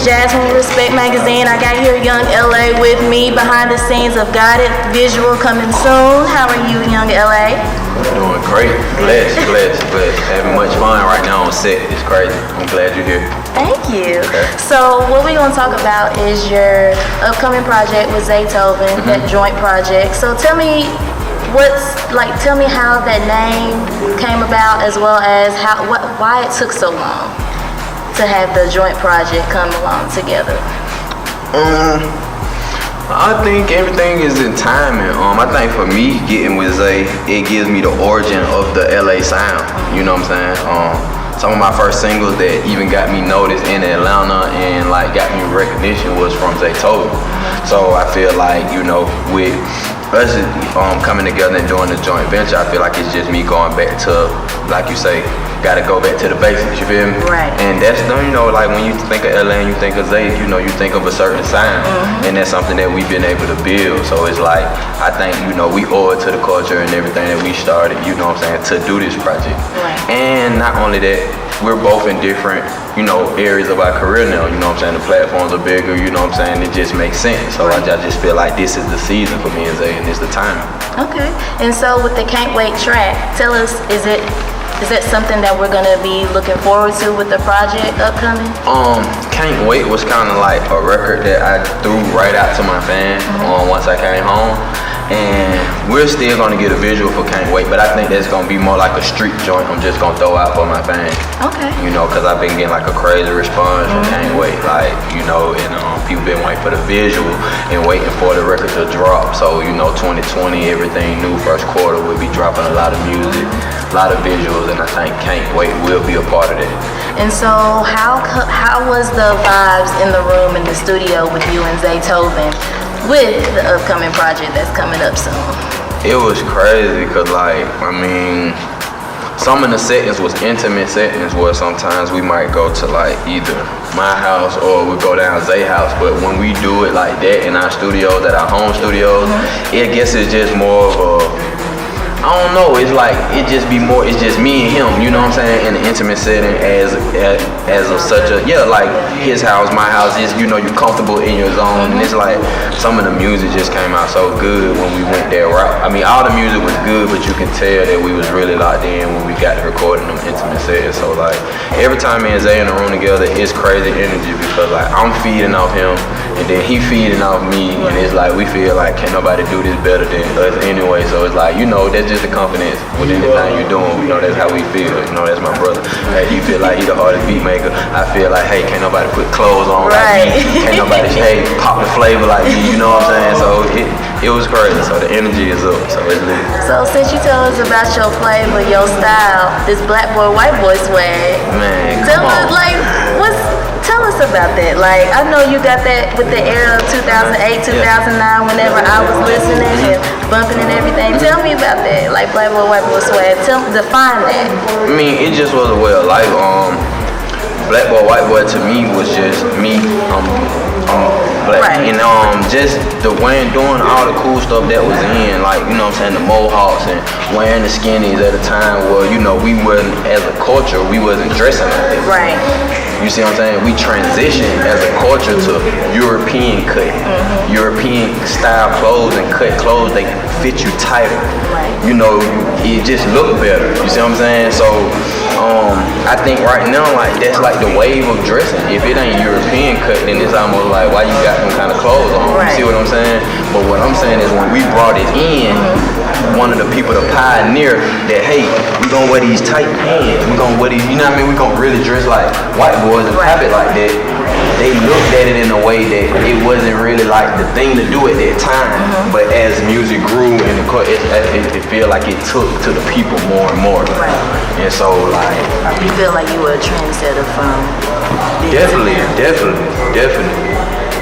is Jasmine, Respect Magazine. I got here YungLA with me behind the scenes of Guided Visual coming soon. How are you, YungLA? Doing great. Blessed. Having much fun right now on set. It's crazy. I'm glad you're here. Thank you. Okay. So what we're going to talk about is your upcoming project with Zaytoven, that joint project. So tell me tell me how that name came about, as well as why it took so long to have the joint project come along together. I think everything is in timing. I think for me, getting with Zay, it gives me the origin of the LA sound. You know what I'm saying? Some of my first singles that even got me noticed in Atlanta and like got me recognition was from Zaytoven. So I feel like, you know, with us coming together and doing the joint venture, I feel like it's just me going back to, like you say, gotta go back to the basics, you feel me? Right. And that's, you know, like when you think of LA and you think of Zay, you know, you think of a certain sound. And that's something that we've been able to build. So it's like, I think, you know, we owe it to the culture and everything that we started, you know what I'm saying, to do this project. Right. And not only that, we're both in different, you know, areas of our career now, you know what I'm saying? The platforms are bigger, you know what I'm saying? It just makes sense. So I just feel like this is the season for me and Zay, and it's the time. Okay. And so with the Can't Wait track, tell us, is that something that we're gonna be looking forward to with the project upcoming? Can't Wait was kind of like a record that I threw right out to my fans once I came home. And we're still gonna get a visual for Can't Wait, but I think that's gonna be more like a street joint I'm just gonna throw out for my fans. Okay. You know, cause I've been getting like a crazy response from Can't Wait, like, you know, and people been waiting for the visual and waiting for the record to drop. So, you know, 2020, everything new, first quarter, we'll be dropping a lot of music, a lot of visuals, and I think Can't Wait will be a part of that. And so how was the vibes in the room in the studio with you and Zaytoven with the upcoming project that's coming up soon? It was crazy because, like, I mean, some of the settings was intimate settings where sometimes we might go to like either my house or we go down Zay's house. But when we do it like that in our studios, at our home studios, I guess it's just more of a, I don't know, it's like, it's just me and him, you know what I'm saying, in an intimate setting as such a, yeah, like his house, my house, is, you know, you're comfortable in your zone, and it's like, some of the music just came out so good when we went that route. I mean, all the music was good, but you can tell that we was really locked in when we got to recording them intimate settings. So like, every time me and Zay in the room together, it's crazy energy because like, I'm feeding off him, and then he feeding off me, and it's like, we feel like, can't nobody do this better than us anyway. So it's like, you know, that's just the confidence with anything you're doing. You know, that's how we feel. You know, that's my brother. Hey, he feel like he the hardest beat maker. I feel like, hey, can't nobody put clothes on like me. Can't nobody, hey, pop the flavor like me. You know what I'm saying? So it was crazy. So the energy is up. So it's lit. So since you tell us about your flavor, your style, this black boy, white boy swag, man, tell us like tell us about that. Like, I know you got that with the era of 2008, 2009, whenever I was listening and bumping and everything. Tell me about that, like black boy, white boy swag. Define that. I mean, it just was a way of life. Black boy, white boy to me was just me. Black, and just the way doing all the cool stuff that was in, like, you know what I'm saying, the mohawks and wearing the skinnies at a time where, you know, we wasn't, as a culture, we wasn't dressing like that. Right. You see what I'm saying? We transitioned as a culture to European cut, European style clothes and cut clothes. They fit you tighter. Right. You know, it just look better. You see what I'm saying? So, I think right now, like, that's like the wave of dressing. If it ain't European cut, then it's almost like, why you got them kind of clothes on? Right. You see what I'm saying? But what I'm saying is when we brought it in, one of the people to pioneer that, hey, we gonna wear these tight pants, we gonna wear these, you know what I mean? We gonna really dress like white boys and pop it like that. They looked at it in a way that it wasn't really like the thing to do at that time. But as music grew and it feel like it took to the people more and more. Right. And so like, You feel like you were a trendsetter from definitely.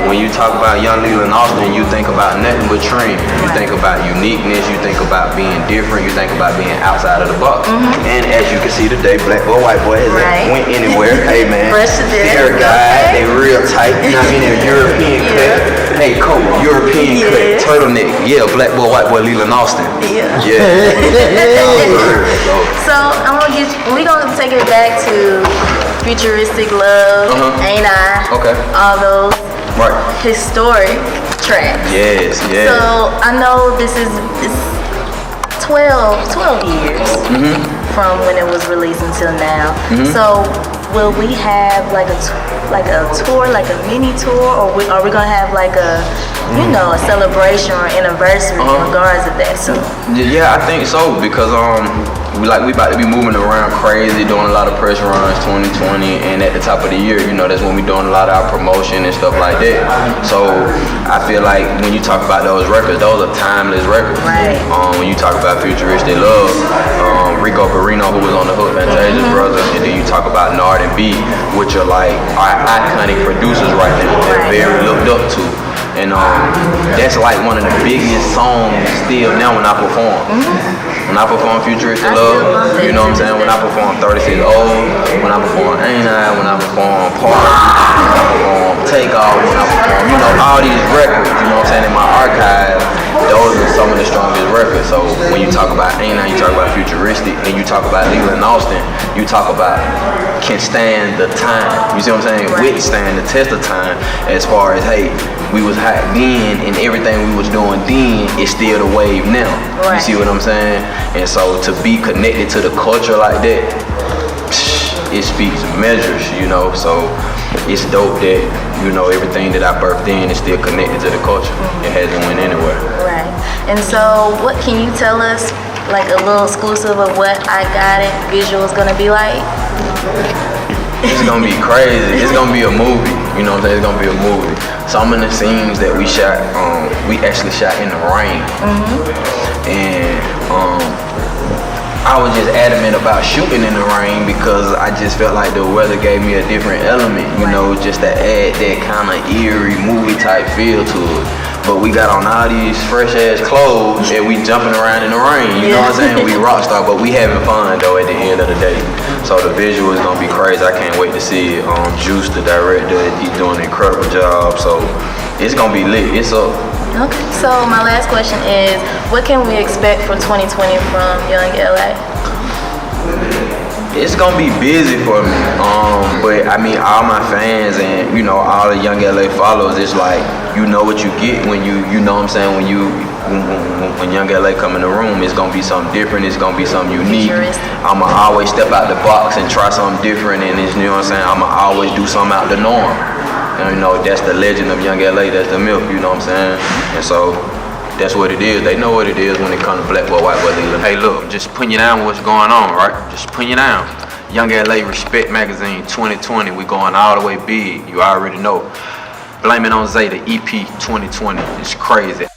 When you talk about YungLA Austin, you think about nothing but trend. You think about uniqueness, you think about being different, you think about being outside of the box. And as you can see today, black boy, white boy hasn't went anywhere. Hey man, they're guys, they real tight, you know what I mean? They're European cut. Hey, coat, European cut, turtleneck. Yeah, black boy, white boy, Leland Austin. So we're gonna take it back to Futuristic Love, Ain't I? Okay. All those Right. historic tracks. Yes, yes. So I know this is it's 12 years from when it was released until now. So will we have like a tour, like a mini tour, or are we gonna have like a a celebration or anniversary in regards to that? So yeah, I think so because we about to be moving around crazy, doing a lot of press runs 2020, and at the top of the year, that's when we're doing a lot of our promotion and stuff like that. So I feel like when you talk about those records, those are timeless records. Right. When you talk about Futuristic Love, Rico Barrino, who was on the hook, Fantasia's brother, and then you talk about Nard and B, which are like our iconic producers right now. They're very looked up to. And that's like one of the biggest songs still now when I perform. When I perform Futuristic Love, you know what I'm saying? When I perform 36 Old, when I perform Ain't I, when I perform Party, when I perform Takeoff, when I perform, all these records, you know what I'm saying, in my archive, those are some of the strongest records. So when you talk about Ain't I, you talk about Futuristic, and you talk about Leland Austin, you talk about can stand the time. You see what I'm saying? Withstand the test of time as far as, hey, we was hot then and everything we was doing then is still the wave now. You see what I'm saying? And so to be connected to the culture like that, it speaks measures, so it's dope that, everything that I birthed in is still connected to the culture. It hasn't went anywhere. Right. And so what can you tell us, like a little exclusive of what I Got It visual is gonna be like? It's gonna be crazy. It's gonna be a movie. You know what I'm saying? It's gonna be a movie. Some of the scenes that we shot, we actually shot in the rain. And I was just adamant about shooting in the rain because I just felt like the weather gave me a different element, just to add that kind of eerie movie type feel to it. But we got on all these fresh ass clothes and we jumping around in the rain. You know what I'm saying? We rock star, but we having fun though at the end of the day. So the visual is gonna be crazy. I can't wait to see it. Juice, the director, he's doing an incredible job. So it's gonna be lit. It's up. Okay. So my last question is, what can we expect for 2020 from YungLA? It's gonna be busy for me, but I mean all my fans and all the YungLA followers, it's like what you get when you know what I'm saying, when YungLA come in the room, it's gonna be something different, it's gonna be something unique. I'ma always step out the box and try something different, and it's, what I'm saying, I'ma always do something out the norm. And that's the legend of YungLA, that's the myth, you know what I'm saying? And so that's what it is. They know what it is when it comes to black boy, white boy, Leland. Hey, look, just putting you down what's going on, right? Just putting you down. YungLA Respect Magazine 2020. We going all the way big. You already know. Blame It on Zay, the EP 2020. It's crazy.